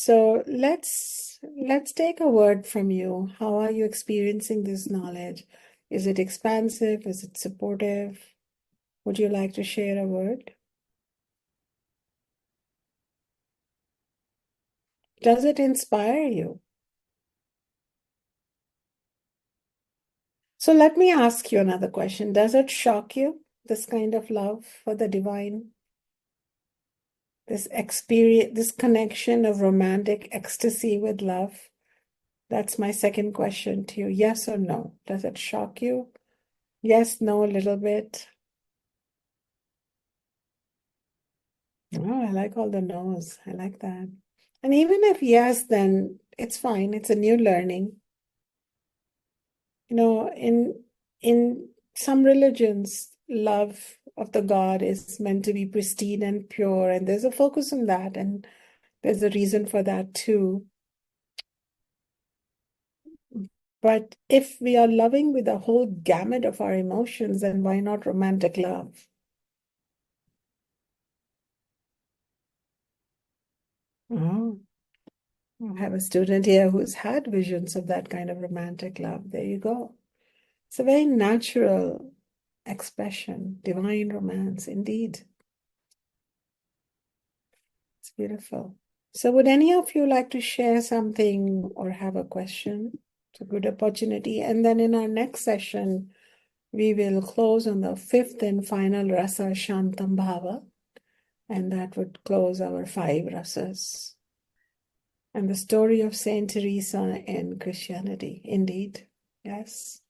So let's take a word from you. How are you experiencing this knowledge? Is it expansive? Is it supportive? Would you like to share a word? Does it inspire you? So let me ask you another question. Does it shock you, this kind of love for the divine? This experience, this connection of romantic ecstasy with love? That's my second question to you. Yes or no? Does it shock you? Yes, no, a little bit. Oh, I like all the no's. I like that. And even if yes, then it's fine. It's a new learning. In some religions, love of the God is meant to be pristine and pure, and there's a focus on that, and there's a reason for that too. But if we are loving with the whole gamut of our emotions, then why not romantic love? Oh, I have a student here who's had visions of that kind of romantic love. There you go. It's a very natural expression, divine romance, indeed. It's beautiful. So, would any of you like to share something or have a question? It's a good opportunity. And then in our next session, we will close on the fifth and final rasa, Shantam Bhava, and that would close our 5 rasas. And the story of Saint Teresa in Christianity, indeed. Yes.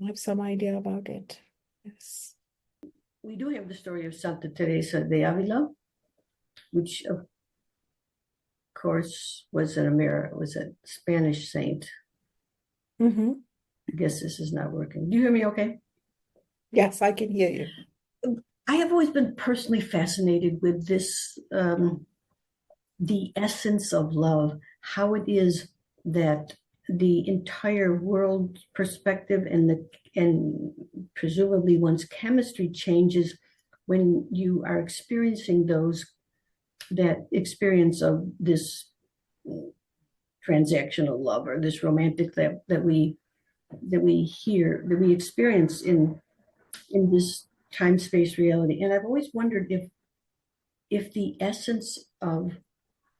I have some idea about it. Yes. We do have the story of Santa Teresa de Avila, which of course was a Spanish saint. Mm-hmm. I guess this is not working. Do you hear me okay? Yes, I can hear you. I have always been personally fascinated with this, the essence of love, how it is that the entire world perspective and presumably one's chemistry changes when you are experiencing that experience of this transactional love or this romantic that we experience in this time-space reality. And I've always wondered if the essence of,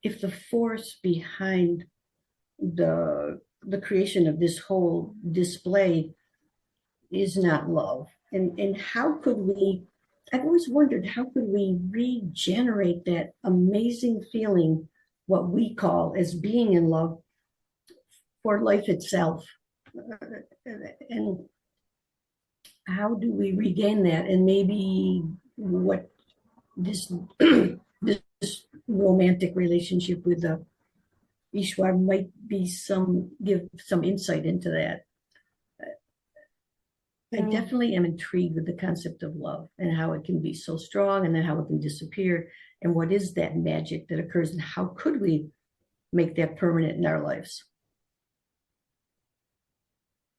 if the force behind the creation of this whole display is not love, and how could we, I've always wondered, how could we regenerate that amazing feeling, what we call as being in love, for life itself? And how do we regain that? And maybe what this this romantic relationship with the Ishwara might be give some insight into that. I definitely am intrigued with the concept of love and how it can be so strong and then how it can disappear, and what is that magic that occurs and how could we make that permanent in our lives?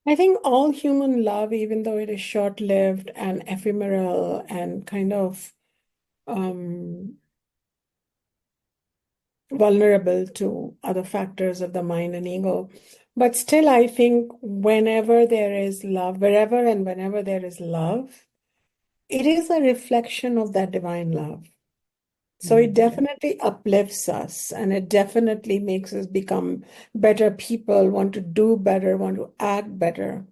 I think all human love, even though it is short-lived and ephemeral and kind of vulnerable to other factors of the mind and ego, but still, I think whenever there is love, wherever and whenever there is love, it is a reflection of that divine love. So it definitely uplifts us, and it definitely makes us become better people, want to do better, want to act better.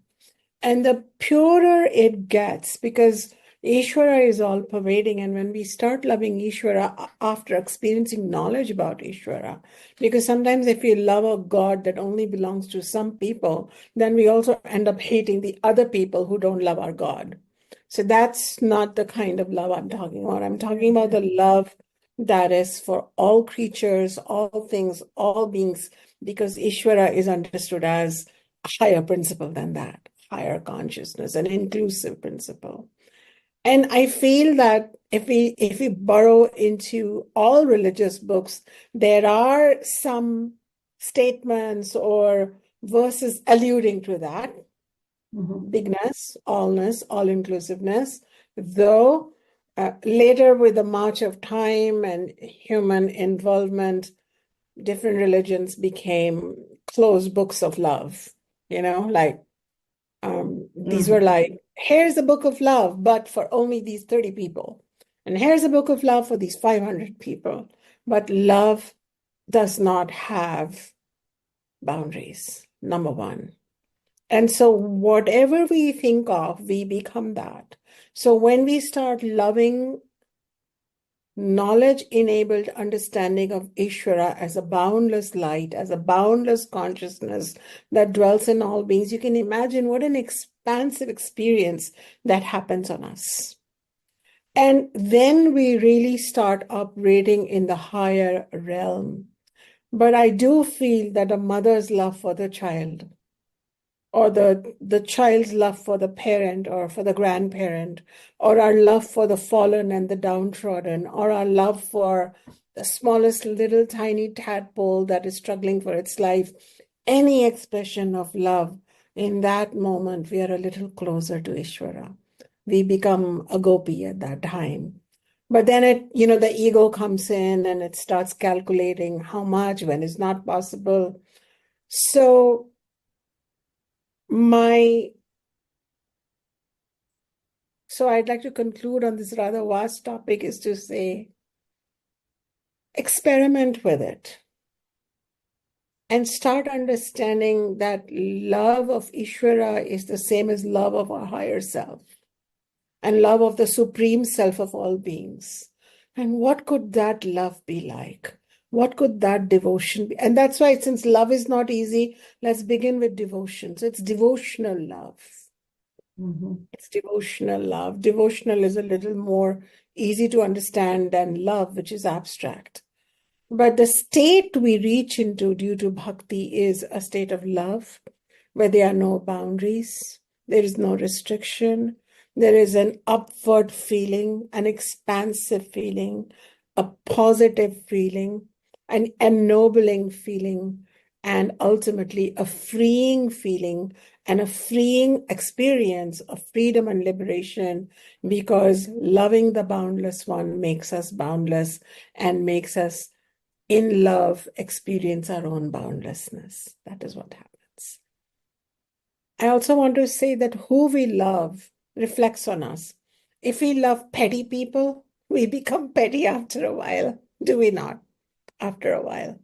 And the purer it gets, because Ishwara is all pervading. And when we start loving Ishwara after experiencing knowledge about Ishwara, because sometimes if we love a God that only belongs to some people, then we also end up hating the other people who don't love our God. So that's not the kind of love I'm talking about. I'm talking about the love that is for all creatures, all things, all beings, because Ishwara is understood as a higher principle than that, higher consciousness, an inclusive principle. And I feel that if we burrow into all religious books, there are some statements or verses alluding to that. Bigness, allness, all-inclusiveness, though later with the march of time and human involvement, different religions became closed books of love, like these were like, here's a book of love, but for only these 30 people. And here's a book of love for these 500 people. But love does not have boundaries, number one. And so whatever we think of, we become that. So when we start loving knowledge-enabled understanding of Ishwara as a boundless light, as a boundless consciousness that dwells in all beings, you can imagine what an expansive experience that happens on us. And then we really start operating in the higher realm. But I do feel that a mother's love for the child, or the child's love for the parent or for the grandparent, or our love for the fallen and the downtrodden, or our love for the smallest little tiny tadpole that is struggling for its life, any expression of love, in that moment, we are a little closer to Ishwara. We become a gopi at that time. But then the ego comes in and it starts calculating how much when it's not possible. So I'd like to conclude on this rather vast topic is to say, experiment with it and start understanding that love of Ishwara is the same as love of our higher self and love of the supreme self of all beings. And what could that love be like? What could that devotion be? And that's why, since love is not easy, let's begin with devotion. So it's devotional love. It's devotional love. Devotional is a little more easy to understand than love, which is abstract. But the state we reach into due to bhakti is a state of love where there are no boundaries, there is no restriction, there is an upward feeling, an expansive feeling, a positive feeling, an ennobling feeling, and ultimately a freeing feeling and a freeing experience of freedom and liberation, because loving the boundless one makes us boundless and makes us in love experience our own boundlessness. That is what happens. I also want to say that who we love reflects on us. If we love petty people, we become petty after a while, do we not? After a while.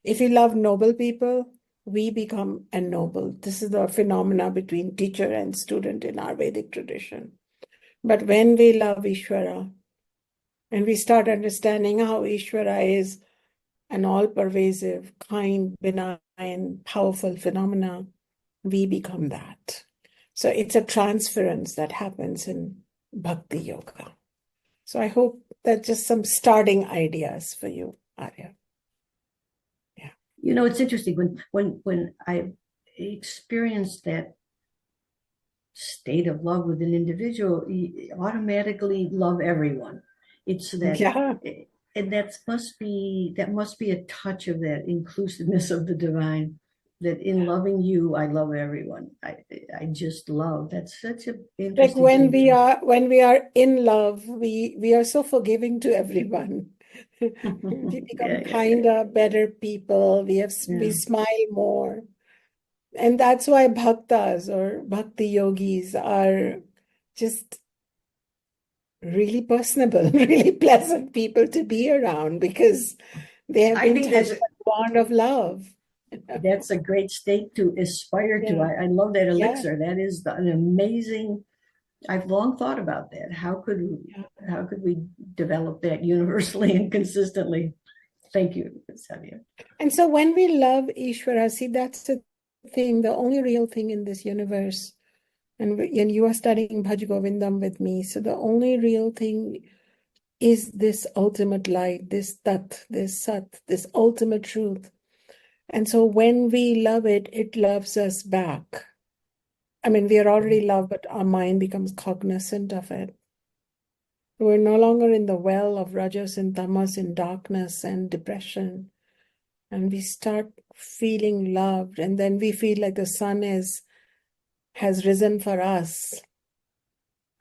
If we love noble people, we become ennobled. This is the phenomena between teacher and student in our Vedic tradition. But when we love Ishwara, and we start understanding how Ishwara is an all-pervasive, kind, benign, powerful phenomena, we become that. So it's a transference that happens in Bhakti Yoga. So I hope that's just some starting ideas for you, Arya. Yeah. It's interesting when I experienced that state of love with an individual, you automatically love everyone. It's that, Yeah. and that must be a touch of that inclusiveness of the divine. That in loving you, I love everyone. I just love. That's such an Like interesting when thing. we are in love, we are so forgiving to everyone. We become kinder, better people. We smile more. And that's why bhaktas or bhakti yogis are just really personable, really pleasant people to be around, because they have I been think touched by the bond of love. that's a great state to aspire to. Yeah. I love that Yeah. elixir. That is an amazing. I've long thought about that. Yeah. How could we develop that universally and consistently? Thank you, Sadia. And so when we love Ishvara, see, that's the thing, the only real thing in this universe. And you are studying Bhaj Govindam with me. So the only real thing is this ultimate light, this Tat, this Sat, this ultimate truth. And so when we love it, it loves us back. I mean, we are already loved, but our mind becomes cognizant of it. We're no longer in the well of rajas and tamas, in darkness and depression. And we start feeling loved. And then we feel like the sun has risen for us.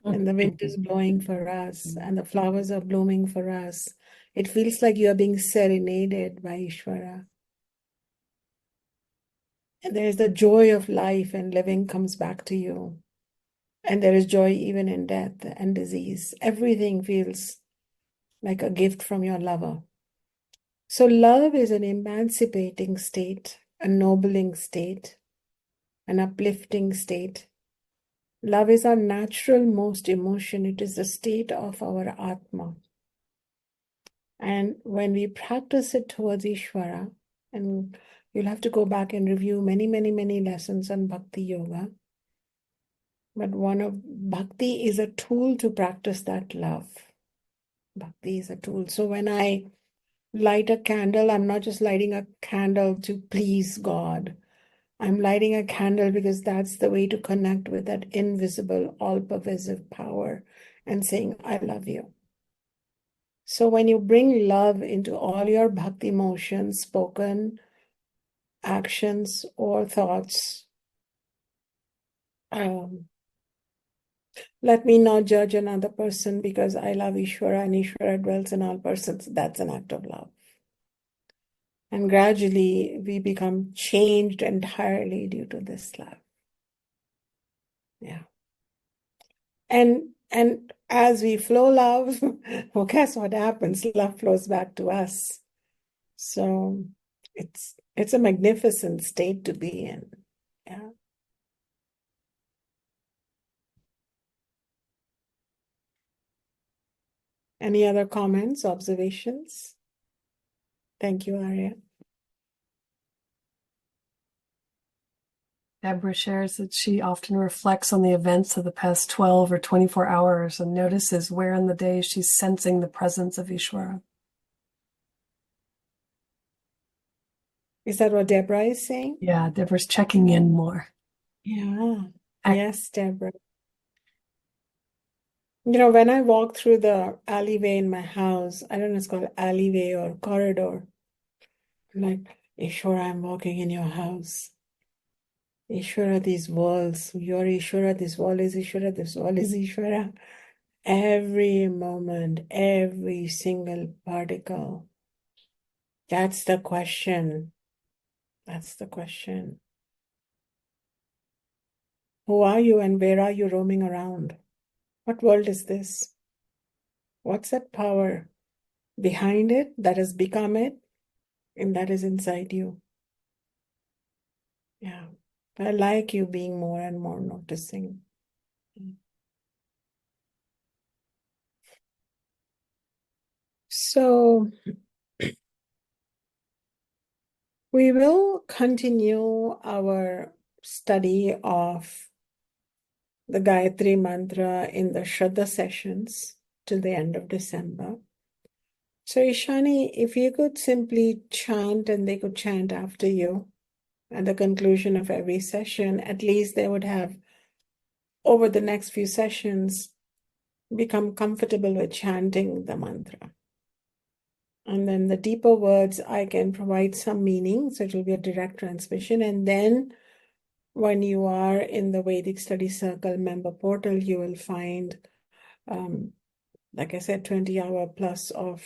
and the wind is blowing for us, and the flowers are blooming for us. It feels like you are being serenaded by Ishwara. And there is the joy of life, and living comes back to you. And there is joy even in death and disease. Everything feels like a gift from your lover. So love is an emancipating state, a nobling state, an uplifting state. Love is our natural most emotion. It is the state of our Atma. And when we practice it towards Ishwara, and you'll have to go back and review many, many, many lessons on Bhakti Yoga. But one of Bhakti is a tool to practice that love. Bhakti is a tool. So when I light a candle, I'm not just lighting a candle to please God. I'm lighting a candle because that's the way to connect with that invisible, all-pervasive power and saying, I love you. So when you bring love into all your bhakti motions, spoken, actions, or thoughts, let me not judge another person because I love Ishwara and Ishwara dwells in all persons. That's an act of love. And gradually we become changed entirely due to this love. Yeah. And as we flow love, well, guess what happens? Love flows back to us. So it's a magnificent state to be in. Yeah. Any other comments, observations? Thank you, Arya. Deborah shares that she often reflects on the events of the past 12 or 24 hours and notices where in the day she's sensing the presence of Ishwara. Is that what Deborah is saying? Yeah, Deborah's checking in more. Yeah. Yes, Deborah. You know, when I walk through the alleyway in my house, I don't know, it's called alleyway or corridor. I'm like, Ishwara, I'm walking in your house. Ishwara, these walls, you're Ishwara, this wall is Ishwara, this wall is Ishwara. Every moment, every single particle. That's the question. That's the question. Who are you and where are you roaming around? What world is this? What's that power behind it that has become it and that is inside you? Yeah. I like you being more and more noticing. So we will continue our study of the Gayatri Mantra in the Shraddha sessions till the end of December. So Ishani, if you could simply chant and they could chant after you at the conclusion of every session, at least they would have, over the next few sessions, become comfortable with chanting the mantra. And then the deeper words, I can provide some meaning, so it will be a direct transmission. And then when you are in the Vedic Study Circle member portal, you will find, like I said, 20-hour plus of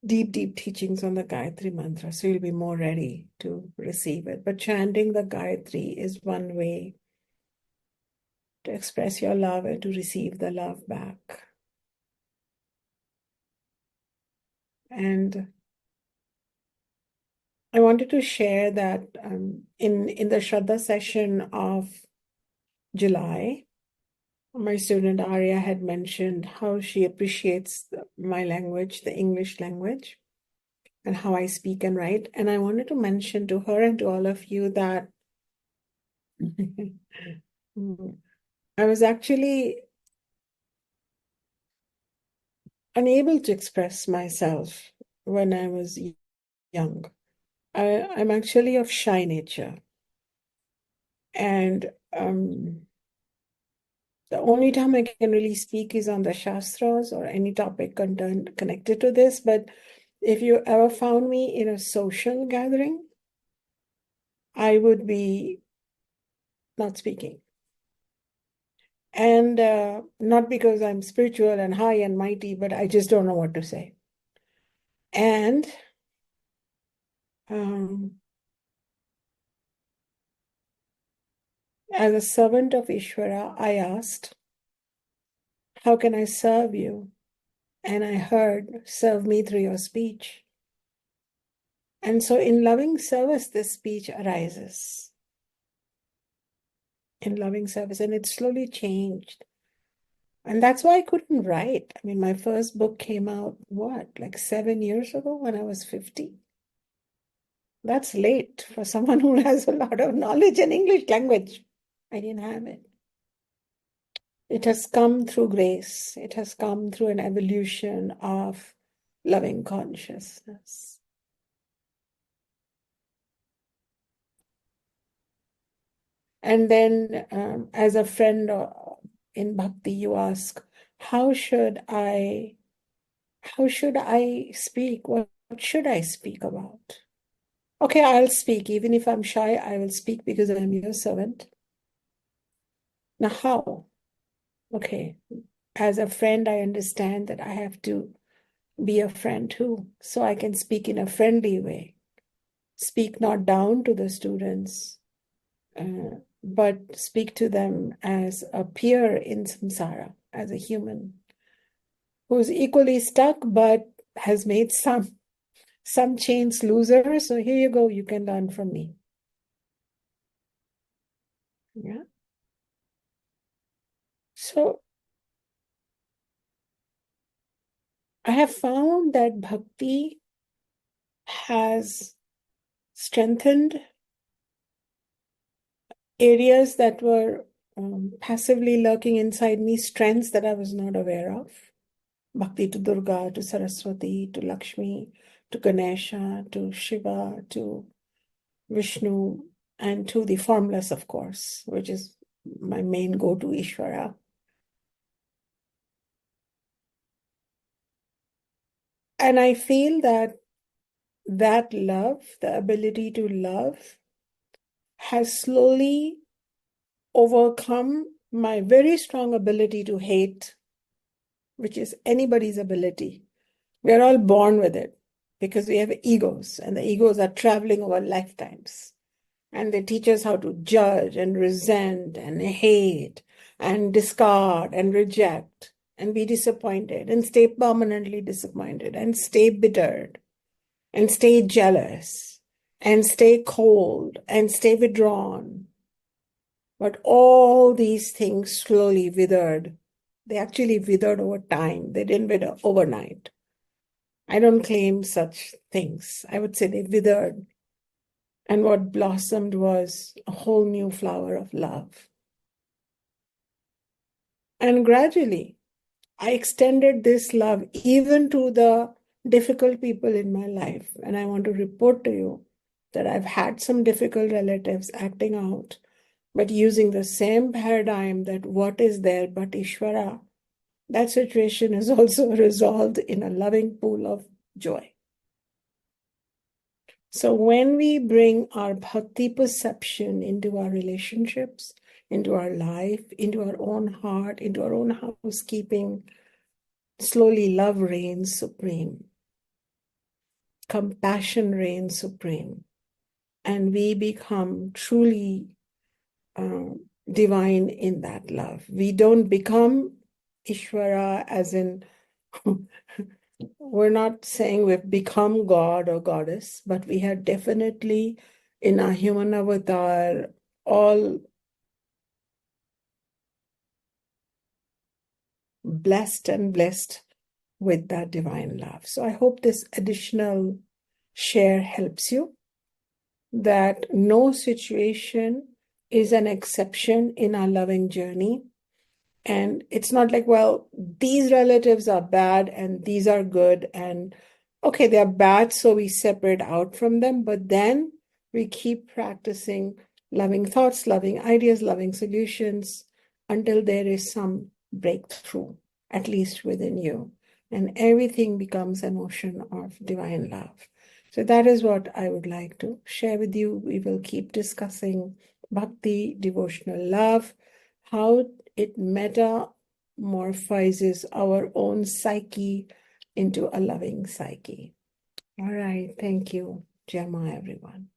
deep, deep teachings on the Gayatri Mantra. So you'll be more ready to receive it. But chanting the Gayatri is one way to express your love and to receive the love back. And I wanted to share that in the Shraddha session of July, my student Arya had mentioned how she appreciates my language, the English language, and how I speak and write. And I wanted to mention to her and to all of you that I was actually unable to express myself when I was young. I'm actually of shy nature. And the only time I can really speak is on the Shastras or any topic connected to this. But if you ever found me in a social gathering, I would be not speaking. And not because I'm spiritual and high and mighty, but I just don't know what to say. And as a servant of Ishwara, I asked, how can I serve you? And I heard, serve me through your speech. And so in loving service, this speech arises. In loving service, and it slowly changed. And that's why I couldn't write. I mean, my first book came out, like 7 years ago when I was 50? That's late for someone who has a lot of knowledge in English language. I didn't have it. It has come through grace. It has come through an evolution of loving consciousness. And then as a friend in Bhakti, you ask, how should I speak? What should I speak about? Okay, I'll speak. Even if I'm shy, I will speak because I'm your servant. Now, how? Okay, as a friend, I understand that I have to be a friend too, so I can speak in a friendly way. Speak not down to the students, but speak to them as a peer in samsara, as a human who's equally stuck but has made some chains looser. So here you go, you can learn from me. Yeah. So I have found that bhakti has strengthened areas that were passively lurking inside me, strengths that I was not aware of. Bhakti to Durga, to Saraswati, to Lakshmi, to Ganesha, to Shiva, to Vishnu, and to the formless, of course, which is my main go-to, Ishwara. And I feel that love, the ability to love, has slowly overcome my very strong ability to hate, which is anybody's ability. We are all born with it because we have egos, and the egos are traveling over lifetimes. And they teach us how to judge and resent and hate and discard and reject and be disappointed and stay permanently disappointed and stay bittered and stay jealous and stay cold and stay withdrawn. But all these things slowly withered. They actually withered over time. They didn't wither overnight. I don't claim such things. I would say they withered. And what blossomed was a whole new flower of love. And gradually, I extended this love even to the difficult people in my life. And I want to report to you that I've had some difficult relatives acting out, but using the same paradigm that what is there but Ishwara, that situation is also resolved in a loving pool of joy. So when we bring our bhakti perception into our relationships, into our life, into our own heart, into our own housekeeping, slowly love reigns supreme. Compassion reigns supreme. And we become truly divine in that love. We don't become Ishwara as in, we're not saying we've become God or goddess, but we have definitely in our human avatar all blessed with that divine love. So I hope this additional share helps you, that no situation is an exception in our loving journey. And it's not like, well, these relatives are bad and these are good. And okay, they're bad, so we separate out from them. But then we keep practicing loving thoughts, loving ideas, loving solutions until there is some breakthrough, at least within you. And everything becomes an ocean of divine love. So that is what I would like to share with you. We will keep discussing bhakti, devotional love, how it metamorphizes our own psyche into a loving psyche. All right. Thank you, Gemma, everyone.